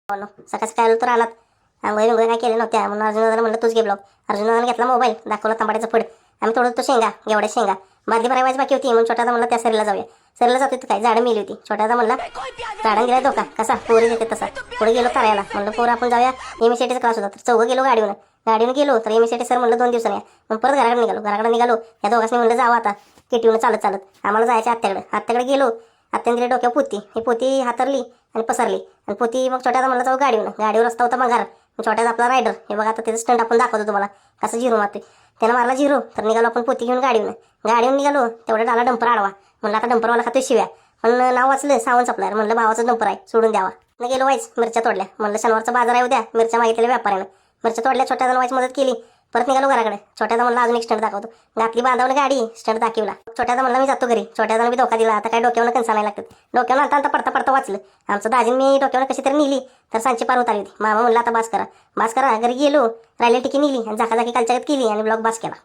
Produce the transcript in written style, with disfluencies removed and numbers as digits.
सकाळ सकाळी तर आलात आंघोळी काय केले नव्हत्या म्हणून अर्जुनदाला म्हणलं तूच घे ब्लॉग. अर्जुनदाने घेतला मोबाईल, दाखवला तांबाड्याचं फड. आम्ही तोडत तो शेंगा, एवढ्या शेंगा बादली भरायची बाकी होती म्हणून छोटादा म्हणला त्या सरीला जाऊया. सरीला जातो तर काय झाडं मेली होती. छोटादा म्हणला झाडं गेला धोका कसा पोरी देते तसा. पुढे गेलो तरायला म्हणलं पोरं आपण जाऊया. एमएसआयटीचा क्लास होता तर चौघं गेलो गाडीनं गेलो तर एमएसआयटी सर म्हणलं 2 दिवसांनी या. मग परत घराकडे निघालो. या दोघांनी म्हणलं जावं आता केटीवनं चालत आम्हाला जायचं आत्याकडे गेलो. आत्याने दिले डोक्यावर पोती, ही पोती हातरली आणि पसरली आणि पोती मग छोट्यादा म्हणलं जाऊ गाडीवर रस्ता होता मग छोट्याचा आपला रायडर. हे बघा आता त्याचं स्टंट आपण दाखवतो तुम्हाला कसं झिरो मारते. त्यानं मारला झिरो तर निघालो आपण पोती घेऊन गाडीवर निघालो. तेवढं आला डंपर आडवा. म्हणलं आता डंपरवाला खातोय शिव्या, पण नाव वाचलं सावंत सप्लायर. म्हणलं भावाचं डंपर आहे सोडून द्यावा. न गेलो वाईच मिरच्या तोडल्या. म्हणलं शनिवारचा बाजार आहे उद्या, मिरच्या मागितलेल्या व्यापाऱ्यानं. मिरच्या तोडल्या. छोट्यादा वाईच मदत केली. परत निघालो घराकडे. छोट्यादा म्हणला अजून एक स्टंट दाखवतो. घातली बांधावलं गाडी, स्टंट दाखवला. छोट्यादा म्हणला मी जातो घरी. छोट्यादानं मी धोका दिला. आता काय डोक्यावर कणसा नाही लागतात. डोक्यावर आता पडता वाचलं. आमचं दाजीन मी डोक्यावर कशी तरी नेली तर सांची पार उतारली होती. मामा म्हणला आता बास करा घरी गेलो. राहिल्या टिकी नेली आणि झाकाझाकी कालच्यागत केली आणि ब्लॉग बास केला.